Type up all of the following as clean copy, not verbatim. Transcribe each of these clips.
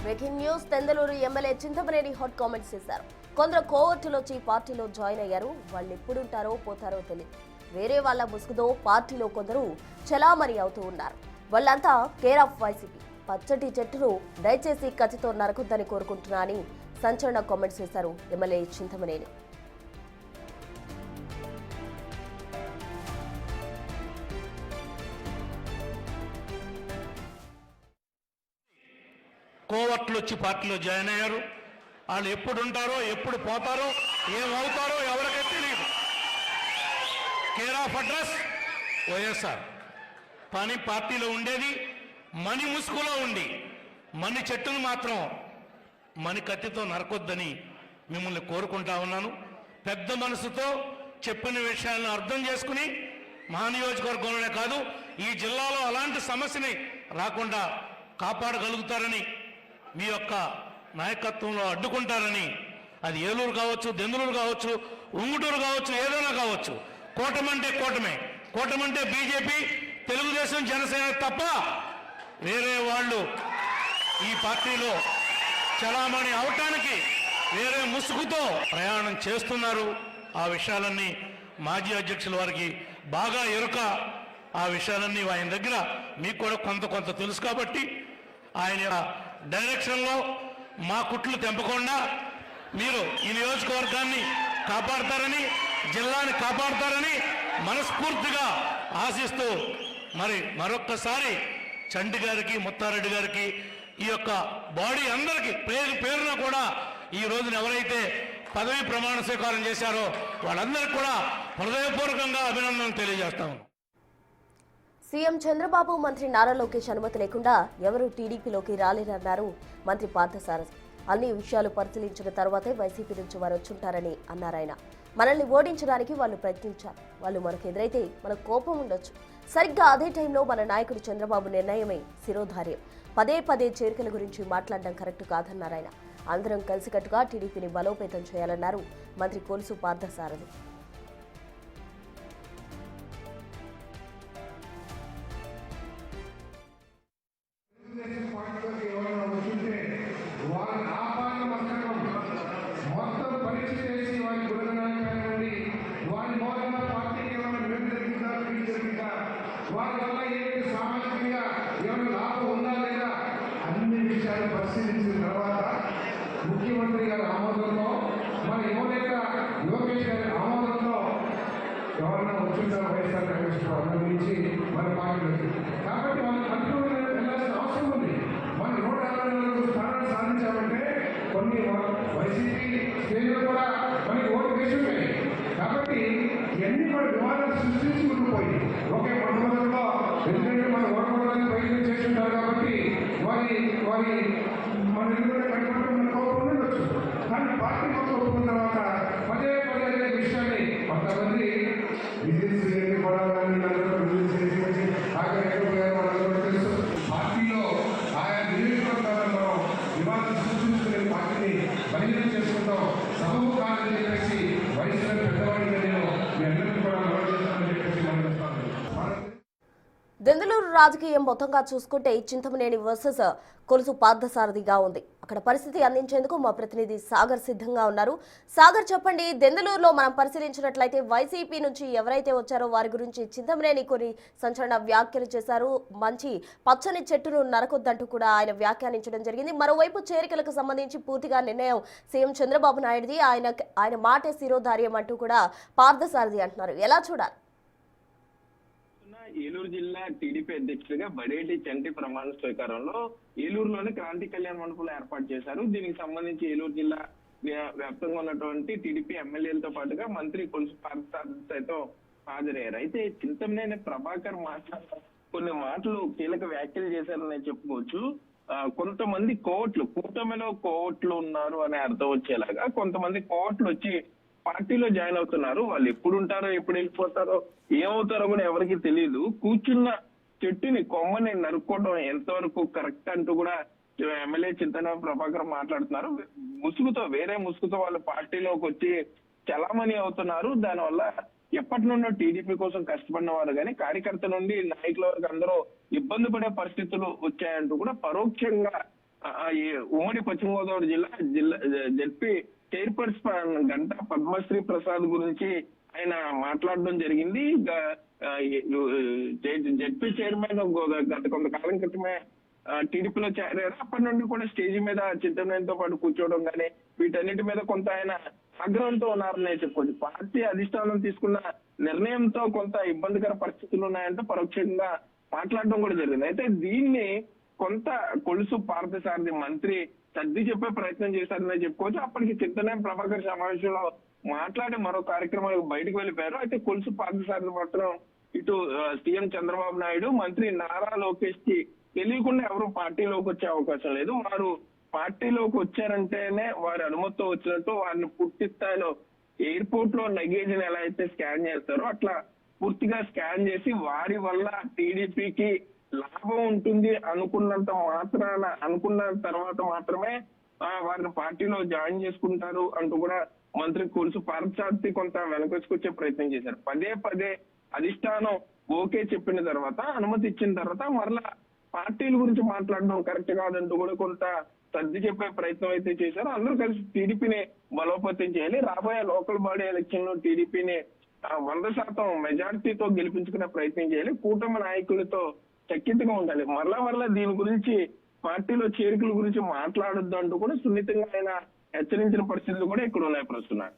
Breaking news Denduluru MLA Chintamaneni hot comments చేశారు. కొందరు కోవర్టులు వచ్చి పార్టీలో జాయిన్ అయ్యారు. వాళ్ళు ఎప్పుడుంటారో పోతారో తెలియదు. వేరే వాళ్ళ ముసుగుతో పార్టీలో కొందరు చలామణి అవుతూ ఉన్నారు. వాళ్ళంతా కేర్ ఆఫ్ వైసీపీ. పచ్చటి చెట్టును దయచేసి కత్తితో నరకొద్దని కోరుకుంటున్నా అని సంచలన కామెంట్స్ చేశారు ఎమ్మెల్యే చింతమనేని. కోవర్ట్లు వచ్చి పార్టీలో జాయిన్ అయ్యారు. వాళ్ళు ఎప్పుడు ఉంటారో ఎప్పుడు పోతారో ఏమవుతారో ఎవరికీ తెలియదు. Care of address YSR. కానీ పార్టీలో ఉండేది మణి ముసుగులో ఉండి మణి చెట్టును మాత్రం మణి కత్తితో నరకొద్దని మిమ్మల్ని కోరుకుంటా ఉన్నాను. పెద్ద మనసుతో చెప్పిన విషయాలను అర్థం చేసుకుని మా నియోజకవర్గంలోనే కాదు ఈ జిల్లాలో అలాంటి సమస్యని రాకుండా కాపాడగలుగుతారని, మీ యొక్క నాయకత్వంలో అడ్డుకుంటారని, అది ఏలూరు కావచ్చు, దెందులూరు కావచ్చు, ఉంగుటూరు కావచ్చు, ఏదైనా కావచ్చు, కూటమంటే కూటమే. కూటమంటే బీజేపీ, తెలుగుదేశం, జనసేన తప్ప వేరే వాళ్ళు ఈ పార్టీలో చలామణి అవటానికి వేరే ముసుగుతో ప్రయాణం చేస్తున్నారు. ఆ విషయాలన్నీ మాజీ అధ్యక్షుల వారికి బాగా ఎరుక. ఆ విషయాలన్నీ ఆయన దగ్గర మీకు కూడా కొంత తెలుసు కాబట్టి ఆయన డైరెక్షన్లో మా కుట్లు తెంపకుండా మీరు ఈ నియోజకవర్గాన్ని కాపాడతారని, జిల్లాని కాపాడతారని మనస్ఫూర్తిగా ఆశిస్తూ మరొక్కసారి చంటి గారికి, ముత్తారెడ్డి గారికి, ఈ యొక్క బాడీ అందరికీ పేరున కూడా ఈ రోజున ఎవరైతే పదవి ప్రమాణ స్వీకారం చేశారో వాళ్ళందరికీ కూడా హృదయపూర్వకంగా అభినందనలు తెలియజేస్తాము. సీఎం చంద్రబాబు, మంత్రి నారా లోకేష్ అనుమతి లేకుండా ఎవరూ టీడీపీలోకి రాలేరన్నారు మంత్రి పార్థసారథి. అన్ని విషయాలు పరిశీలించిన తర్వాతే వైసీపీ నుంచి వారు వచ్చుంటారని అన్నారాయన. మనల్ని ఓడించడానికి వాళ్ళు ప్రయత్నించారు. వాళ్ళు మనకు ఎదురైతే మనకు కోపం ఉండొచ్చు. సరిగ్గా అదే టైంలో మన నాయకుడు చంద్రబాబు నిర్ణయమే శిరోధార్యం. పదే చేరికల గురించి మాట్లాడడం కరెక్ట్ కాదన్నారాయన. అందరం కలిసికట్టుగా టీడీపీని బలోపేతం చేయాలన్నారు మంత్రి కొలుసు పార్థసారథి. పరిశీలించిన తర్వాత ముఖ్యమంత్రి గారి ఆమోదంలో, మన యువనేత లోకేష్ గారి ఆమోదంలో ఎవరైనా వచ్చింటారు వైఎస్ఆర్ కాంగ్రెస్ పార్టీ గురించి మన పార్టీలోకి. కాబట్టి మనం కంట్రోల్ వెళ్ళాల్సిన అవసరం ఉంది. మన 164 స్థానాలు సాధించామంటే కొన్ని వైసీపీ శ్రేణులు కూడా మనకి ఓటు వేసి ఉన్నాయి. కాబట్టి ఇవన్నీ కూడా వివాదాలు సృష్టించుకుంటూ పోయి ఒకే మొట్టమొదటిలో ఎందుకంటే మనం ఓటుకోవడానికి ప్రయత్నం చేస్తుంటారు కాబట్టి వారి మన ఎందుకంటే కట్టుకుంటే మన కోపం ఉండొచ్చు. కానీ పార్టీ మొత్తం ఒప్పుకున్న తర్వాత పదే విషయాన్ని కొంతమంది విజిల్స్ కూడా తెలుసు. పార్టీలో ఆయా నియోజకవర్గాల్లో వివాదం సృష్టించుకునే పార్టీని బహిరంగ చేసుకుంటాం. సబబు కాదని చెప్పేసి వయసులో పెద్దవాడిగా నేను మీ అందరికీ కూడా మనం చేస్తానని చెప్పేసి మనం చెప్తాను. దెందులూరు రాజకీయం మొత్తంగా చూసుకుంటే చింతమనేని వర్సెస్ కొలుసు పార్థసారథిగా ఉంది. అక్కడ పరిస్థితి అందించేందుకు మా ప్రతినిధి సాగర్ సిద్ధంగా ఉన్నారు. సాగర్, చెప్పండి, దెందులూరులో మనం పరిశీలించినట్లయితే వైసీపీ నుంచి ఎవరైతే వచ్చారో వారి గురించి చింతమనేని కొన్ని సంచలన వ్యాఖ్యలు చేశారు. మంచి పచ్చని చెట్టును నరకొద్దంటూ కూడా ఆయన వ్యాఖ్యానించడం జరిగింది. మరోవైపు చేరికలకు సంబంధించి పూర్తిగా నిర్ణయం సీఎం చంద్రబాబు నాయుడుది. ఆయన మాటే శిరోధార్యం అంటూ కూడా పార్థసారథి అంటున్నారు. ఎలా చూడాలి? ఏలూరు జిల్లా టీడీపీ అధ్యక్షుడిగా బడేటి చంటి ప్రమాణ స్వీకారంలో ఏలూరులోని క్రాంతి కళ్యాణ మండపంలో ఏర్పాటు చేశారు. దీనికి సంబంధించి ఏలూరు జిల్లా వ్యాప్తంగా ఉన్నటువంటి టీడీపీ ఎమ్మెల్యేలతో పాటుగా మంత్రి కొలుసు పార్థసారథి సైతం హాజరయ్యారు. అయితే చింతమనేని ప్రభాకర్ కొన్ని మాటలు కీలక వ్యాఖ్యలు చేశారని చెప్పుకోవచ్చు. కొంతమంది కోవట్లు, కూటమిలో కోవట్లు ఉన్నారు అనే అర్థం వచ్చేలాగా కొంతమంది కోవట్లు వచ్చి పార్టీలో జాయిన్ అవుతున్నారు. వాళ్ళు ఎప్పుడు ఉంటారో ఎప్పుడు వెళ్ళిపోతారో ఏమవుతారో కూడా ఎవరికి తెలియదు. కూర్చున్న చెట్టుని కొమ్మని నరుక్కోవడం ఎంతవరకు కరెక్ట్ అంటూ కూడా ఎమ్మెల్యే చింతమనేని ప్రభాకర్ మాట్లాడుతున్నారు. వేరే ముసుగుతో వాళ్ళు పార్టీలోకి వచ్చి చలామణి అవుతున్నారు. దానివల్ల ఎప్పటి నుండో టీడీపీ కోసం కష్టపడిన వారు కానీ కార్యకర్త నుండి నాయకుల వరకు అందరూ ఇబ్బంది పడే పరిస్థితులు వచ్చాయంటూ కూడా పరోక్షంగా ఉమ్మడి పశ్చిమ గోదావరి జిల్లా జడ్పీ చైర్పర్సన్ గంటా పద్మశ్రీ ప్రసాద్ గురించి ఆయన మాట్లాడడం జరిగింది. జడ్పీ చైర్మన్ గత కొంతకాలం క్రితమే టీడీపీలో చేరారు. అప్పటి నుండి కూడా స్టేజ్ మీద చింతమనేనితో పాటు కూర్చోవడం కానీ వీటన్నిటి మీద కొంత ఆయన ఆగ్రహంతో ఉన్నారనే చెప్పుకోవచ్చు. పార్టీ అధిష్టానం తీసుకున్న నిర్ణయంతో కొంత ఇబ్బందికర పరిస్థితులు ఉన్నాయంటే పరోక్షంగా మాట్లాడడం కూడా జరిగింది. అయితే దీన్ని కొంత కొలుసు పార్థసారథి మంత్రి సర్ది చెప్పే ప్రయత్నం చేశారని చెప్పుకోవచ్చు. అప్పటికి చింతనేని ప్రభాకర్ సమావేశంలో మాట్లాడి మరో కార్యక్రమానికి బయటకు వెళ్ళిపోయారు. అయితే కొలుసు పార్థసారథి మాత్రం ఇటు సీఎం చంద్రబాబు నాయుడు, మంత్రి నారా లోకేష్ కి తెలియకుండా ఎవరు పార్టీలోకి వచ్చే అవకాశం లేదు. వారు పార్టీలోకి వచ్చారంటేనే వారి అనుమతితో వచ్చినట్టు వారిని పూర్తి స్థాయిలో ఎయిర్పోర్ట్ లో లగేజ్ ని ఎలా అయితే స్కాన్ చేస్తారో అట్లా పూర్తిగా స్కాన్ చేసి వారి వల్ల టీడీపీకి లాభం ఉంటుంది అనుకున్న తర్వాత మాత్రమే వారిని పార్టీలో జాయిన్ చేసుకుంటారు అంటూ కూడా మంత్రి కొలుసు పార్థసారథి కొంత వెనకొచ్చుకొచ్చే ప్రయత్నం చేశారు. పదే అధిష్టానం ఓకే చెప్పిన తర్వాత, అనుమతి ఇచ్చిన తర్వాత మరలా పార్టీల గురించి మాట్లాడడం కరెక్ట్ కాదంటూ కూడా కొంత సర్ది చెప్పే ప్రయత్నం అయితే చేశారు. అందరూ కలిసి టీడీపీని బలోపేతం చేయాలి. రాబోయే లోకల్ బాడీ ఎలక్షన్ లో టీడీపీని 100% మెజారిటీతో గెలిపించుకునే ప్రయత్నం చేయాలి. కూటమి నాయకులతో చక్కితగా ఉండాలి. మరలా దీని గురించి పార్టీలో చేరికల గురించి మాట్లాడొద్దు అంటూ కూడా సున్నితంగా ఆయన హెచ్చరించిన పరిస్థితులు కూడా ఇక్కడ ఉన్నాయి ప్రస్తుతం.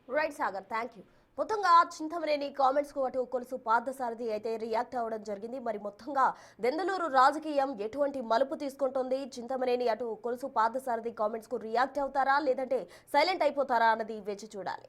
Right Sagar, thank you. మొత్తంగా చింతమనేని కామెంట్స్ కు అటు కొలుసు పార్థసారథి అయితే రియాక్ట్ అవ్వడం జరిగింది. మరి మొత్తంగా దెందులూరు రాజకీయం ఎటువంటి మలుపు తీసుకుంటుంది? చింతమనేని అటు కొలుసు పార్థసారథి కామెంట్స్ కు రియాక్ట్ అవుతారా లేదంటే సైలెంట్ అయిపోతారా అన్నది వేచి చూడాలి.